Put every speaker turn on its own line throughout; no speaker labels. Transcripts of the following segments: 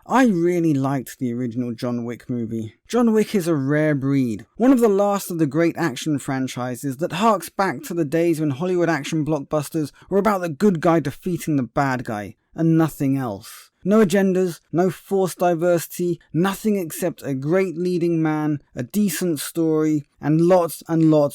I really liked the original John Wick movie. John Wick is a rare breed, one of the last of the great action franchises that harks back to the days when Hollywood action blockbusters were about the good guy defeating the bad guy, and nothing else. No agendas, no forced diversity, nothing except a great leading man, a decent story, and lots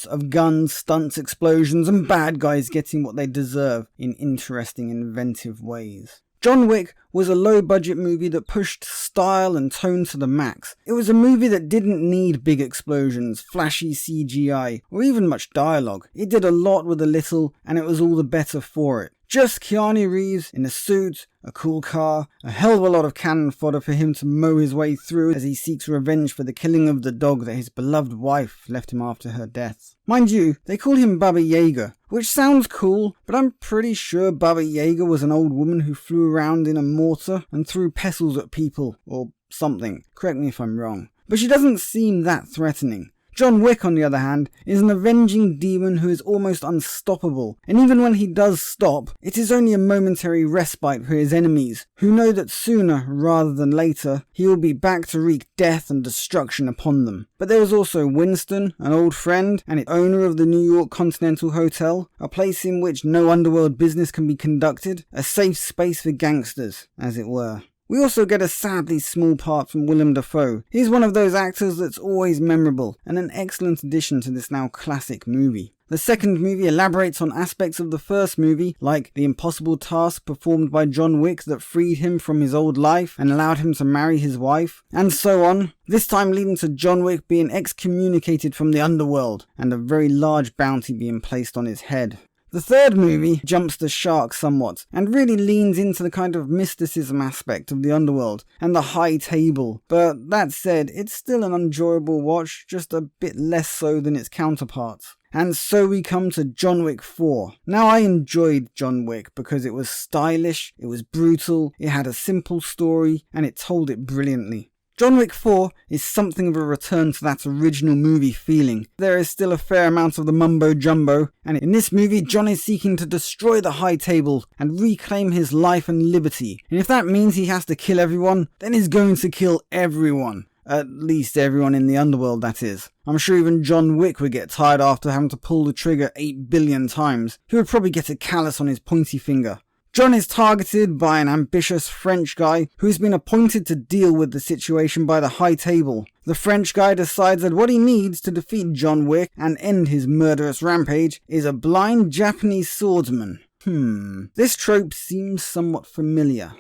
of guns, stunts, explosions, and bad guys getting what they deserve in interesting, inventive ways. John Wick was a low-budget movie that pushed style and tone to the max. It was a movie that didn't need big explosions, flashy CGI, or even much dialogue. It did a lot with a little, and it was all the better for it. Just Keanu Reeves in a suit, a cool car, a hell of a lot of cannon fodder for him to mow his way through as he seeks revenge for the killing of the dog that his beloved wife left him after her death. Mind you, they call him Baba Yaga, which sounds cool, but I'm pretty sure Baba Yaga was an old woman who flew around in a mortar and threw pestles at people, or something. Correct me if I'm wrong. But she doesn't seem that threatening. John Wick, on the other hand, is an avenging demon who is almost unstoppable, and even when he does stop, it is only a momentary respite for his enemies, who know that sooner rather than later, he will be back to wreak death and destruction upon them. But there is also Winston, an old friend, and owner of the New York Continental Hotel, a place in which no underworld business can be conducted, a safe space for gangsters, as it were. We also get a sadly small part from Willem Dafoe. He's one of those actors that's always memorable, and an excellent addition to this now classic movie. The second movie elaborates on aspects of the first movie, like the impossible task performed by John Wick that freed him from his old life and allowed him to marry his wife, and so on, this time leading to John Wick being excommunicated from the underworld, and a very large bounty being placed on his head. The third movie jumps the shark somewhat, and really leans into the kind of mysticism aspect of the underworld and the high table, but that said, it's still an enjoyable watch, just a bit less so than its counterparts. And so we come to John Wick 4. Now I enjoyed John Wick because it was stylish, it was brutal, it had a simple story, and it told it brilliantly. John Wick 4 is something of a return to that original movie feeling. There is still a fair amount of the mumbo-jumbo, and in this movie John is seeking to destroy the high table and reclaim his life and liberty. And if that means he has to kill everyone, then he's going to kill everyone. At least everyone in the underworld, that is. I'm sure even John Wick would get tired after having to pull the trigger 8 billion times. He would probably get a callus on his pointy finger. John is targeted by an ambitious French guy who's been appointed to deal with the situation by the high table. The French guy decides that what he needs to defeat John Wick and end his murderous rampage is a blind Japanese swordsman. This trope seems somewhat familiar.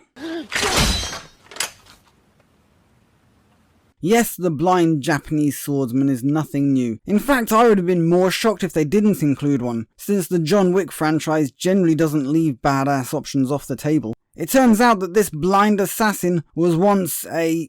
Yes, the blind Japanese swordsman is nothing new. In fact, I would have been more shocked if they didn't include one, since the John Wick franchise generally doesn't leave badass options off the table. It turns out that this blind assassin was once a,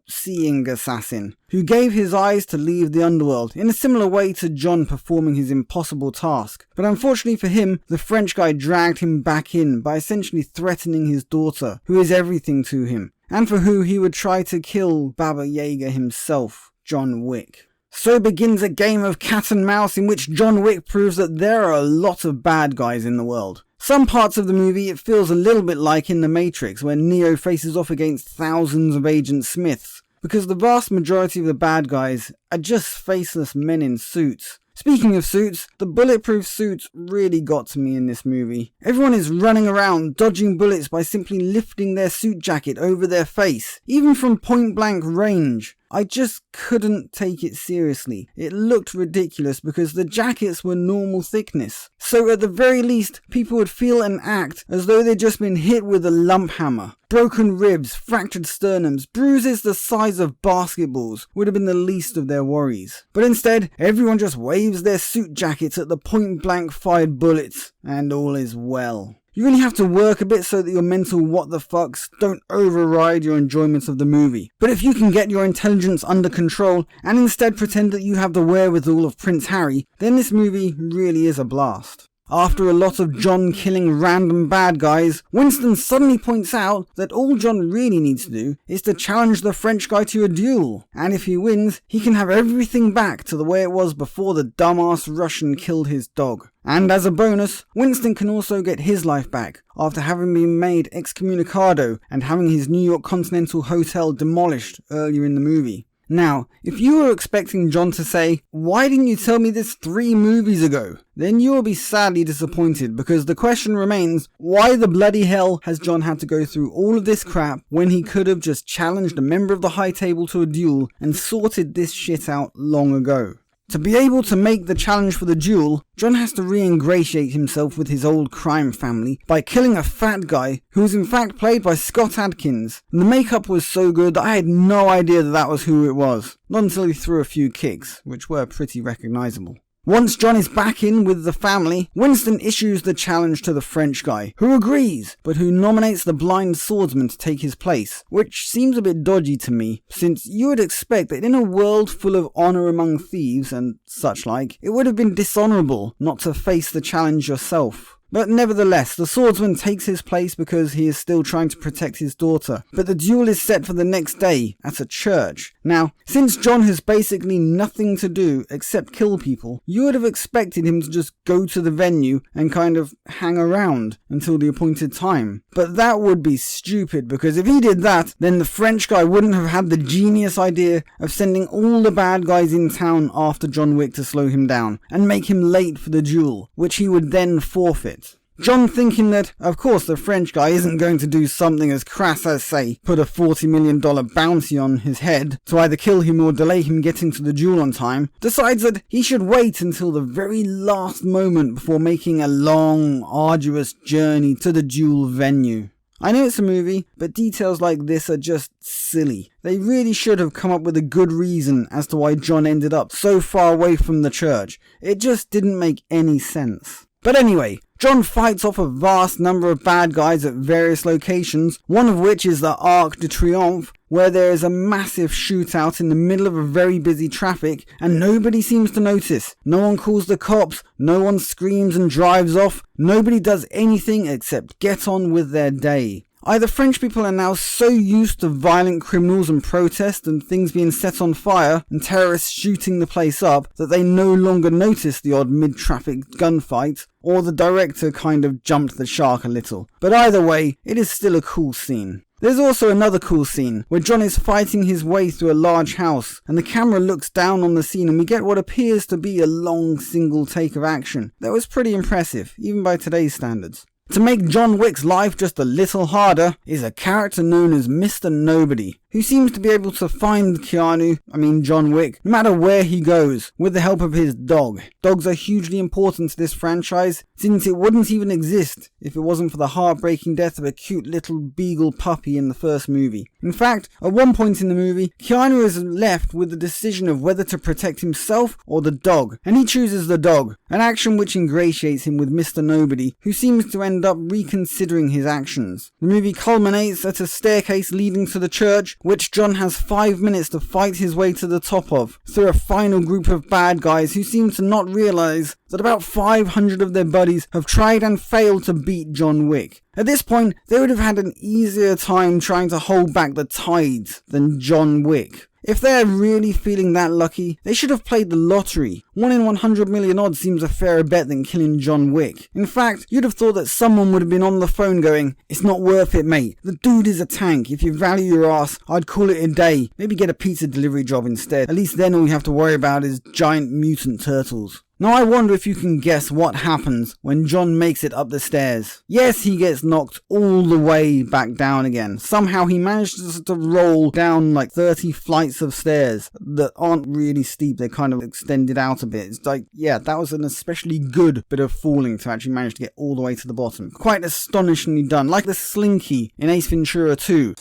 seeing assassin, who gave his eyes to leave the underworld, in a similar way to John performing his impossible task. But unfortunately for him, the French guy dragged him back in by essentially threatening his daughter, who is everything to him, and for who he would try to kill Baba Yaga himself, John Wick. So begins a game of cat and mouse in which John Wick proves that there are a lot of bad guys in the world. Some parts of the movie it feels a little bit like in The Matrix, where Neo faces off against thousands of Agent Smiths, because the vast majority of the bad guys are just faceless men in suits. Speaking of suits, the bulletproof suits really got to me in this movie. Everyone is running around dodging bullets by simply lifting their suit jacket over their face, even from point blank range. I just couldn't take it seriously. It looked ridiculous because the jackets were normal thickness. So at the very least, people would feel and act as though they'd just been hit with a lump hammer. Broken ribs, fractured sternums, bruises the size of basketballs would have been the least of their worries. But instead, everyone just waves their suit jackets at the point blank fired bullets, and all is well. You really have to work a bit so that your mental what the fucks don't override your enjoyment of the movie. But if you can get your intelligence under control and instead pretend that you have the wherewithal of Prince Harry, then this movie really is a blast. After a lot of John killing random bad guys, Winston suddenly points out that all John really needs to do is to challenge the French guy to a duel, and if he wins, he can have everything back to the way it was before the dumbass Russian killed his dog. And as a bonus, Winston can also get his life back after having been made excommunicado and having his New York Continental Hotel demolished earlier in the movie. Now, if you were expecting John to say, "Why didn't you tell me this 3 movies ago?" then you will be sadly disappointed, because the question remains, why the bloody hell has John had to go through all of this crap when he could have just challenged a member of the High Table to a duel and sorted this shit out long ago? To be able to make the challenge for the duel, John has to re-ingratiate himself with his old crime family by killing a fat guy who was in fact played by Scott Adkins. And the makeup was so good that I had no idea that was who it was, not until he threw a few kicks, which were pretty recognisable. Once John is back in with the family, Winston issues the challenge to the French guy, who agrees, but who nominates the blind swordsman to take his place, which seems a bit dodgy to me, since you would expect that in a world full of honour among thieves and such like, it would have been dishonourable not to face the challenge yourself. But nevertheless, the swordsman takes his place because he is still trying to protect his daughter. But the duel is set for the next day at a church. Now, since John has basically nothing to do except kill people, you would have expected him to just go to the venue and kind of hang around until the appointed time. But that would be stupid, because if he did that, then the French guy wouldn't have had the genius idea of sending all the bad guys in town after John Wick to slow him down and make him late for the duel, which he would then forfeit. John thinking that, of course, the French guy isn't going to do something as crass as, say, put a $40 million bounty on his head to either kill him or delay him getting to the duel on time, decides that he should wait until the very last moment before making a long, arduous journey to the duel venue. I know it's a movie, but details like this are just silly. They really should have come up with a good reason as to why John ended up so far away from the church. It just didn't make any sense. But anyway, John fights off a vast number of bad guys at various locations, one of which is the Arc de Triomphe, where there is a massive shootout in the middle of a very busy traffic, and nobody seems to notice. No one calls the cops, no one screams and drives off, nobody does anything except get on with their day. Either French people are now so used to violent criminals and protest and things being set on fire and terrorists shooting the place up that they no longer notice the odd mid-traffic gunfight, or the director kind of jumped the shark a little. But either way, it is still a cool scene. There's also another cool scene where John is fighting his way through a large house and the camera looks down on the scene and we get what appears to be a long single take of action. That was pretty impressive, even by today's standards. To make John Wick's life just a little harder is a character known as Mr. Nobody, who seems to be able to find John Wick, no matter where he goes, with the help of his dog. Dogs are hugely important to this franchise, since it wouldn't even exist if it wasn't for the heartbreaking death of a cute little beagle puppy in the first movie. In fact, at one point in the movie, Keanu is left with the decision of whether to protect himself or the dog, and he chooses the dog, an action which ingratiates him with Mr. Nobody, who seems to end up reconsidering his actions. The movie culminates at a staircase leading to the church, which John has 5 minutes to fight his way to the top of, through a final group of bad guys who seem to not realise that about 500 of their buddies have tried and failed to beat John Wick. At this point, they would have had an easier time trying to hold back the tides than John Wick. If they're really feeling that lucky, they should have played the lottery. 1 in 100 million odds seems a fairer bet than killing John Wick. In fact, you'd have thought that someone would have been on the phone going, "It's not worth it, mate. The dude is a tank. If you value your ass, I'd call it a day. Maybe get a pizza delivery job instead. At least then all you have to worry about is giant mutant turtles." Now I wonder if you can guess what happens when John makes it up the stairs. Yes, he gets knocked all the way back down again. Somehow he manages to roll down like 30 flights of stairs that aren't really steep, they're kind of extended out a bit. It's like, yeah, that was an especially good bit of falling to actually manage to get all the way to the bottom. Quite astonishingly done, like the Slinky in Ace Ventura 2.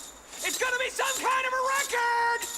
It's gonna be some kind of a record!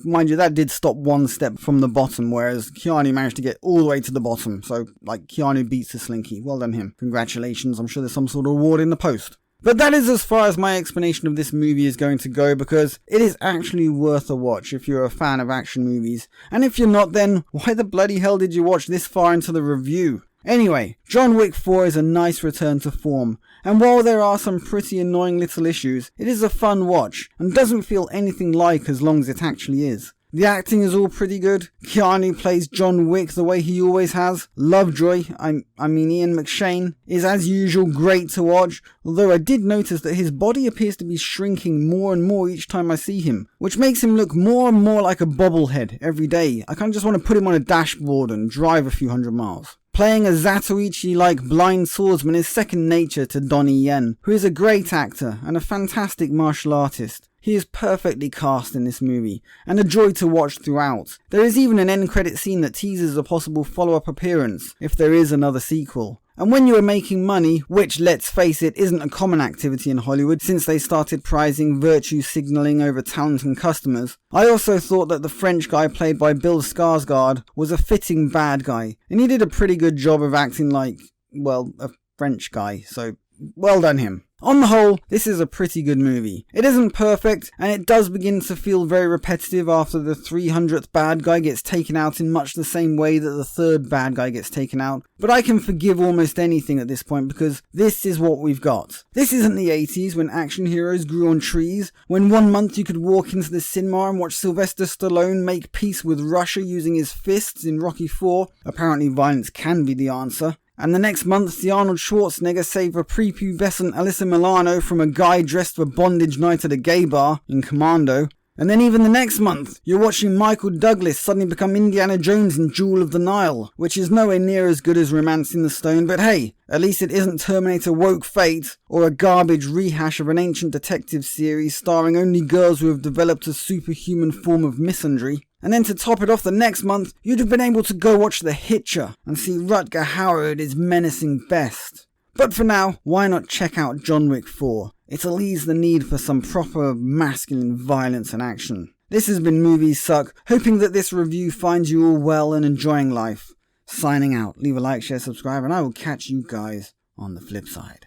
Mind you, that did stop one step from the bottom, whereas Keanu managed to get all the way to the bottom. So, Keanu beats the Slinky. Well done him. Congratulations, I'm sure there's some sort of reward in the post. But that is as far as my explanation of this movie is going to go, because it is actually worth a watch if you're a fan of action movies. And if you're not, then why the bloody hell did you watch this far into the review? Anyway, John Wick 4 is a nice return to form, and while there are some pretty annoying little issues, it is a fun watch, and doesn't feel anything like as long as it actually is. The acting is all pretty good. Keanu plays John Wick the way he always has. Lovejoy, I mean Ian McShane, is as usual great to watch, although I did notice that his body appears to be shrinking more and more each time I see him, which makes him look more and more like a bobblehead every day. I kind of just want to put him on a dashboard and drive a few hundred miles. Playing a Zatoichi-like blind swordsman is second nature to Donnie Yen, who is a great actor and a fantastic martial artist. He is perfectly cast in this movie, and a joy to watch throughout. There is even an end credit scene that teases a possible follow-up appearance, if there is another sequel. And when you are making money, which, let's face it, isn't a common activity in Hollywood since they started prizing virtue signalling over talent and customers, I also thought that the French guy played by Bill Skarsgård was a fitting bad guy, and he did a pretty good job of acting like, well, a French guy, so well done him. On the whole, this is a pretty good movie. It isn't perfect, and it does begin to feel very repetitive after the 300th bad guy gets taken out in much the same way that the third bad guy gets taken out, but I can forgive almost anything at this point because this is what we've got. This isn't the 80s when action heroes grew on trees, when one month you could walk into the cinema and watch Sylvester Stallone make peace with Russia using his fists in Rocky IV. Apparently violence can be the answer. And the next month, the Arnold Schwarzenegger saved a prepubescent Alyssa Milano from a guy dressed for bondage night at a gay bar in Commando. And then even the next month, you're watching Michael Douglas suddenly become Indiana Jones in Jewel of the Nile, which is nowhere near as good as Romancing the Stone, but hey, at least it isn't Terminator Woke Fate, or a garbage rehash of an ancient detective series starring only girls who have developed a superhuman form of misandry. And then to top it off the next month, you'd have been able to go watch The Hitcher and see Rutger Hauer at his menacing best. But for now, why not check out John Wick 4? It'll ease the need for some proper masculine violence and action. This has been Movies Suck, hoping that this review finds you all well and enjoying life. Signing out, leave a like, share, subscribe, and I will catch you guys on the flip side.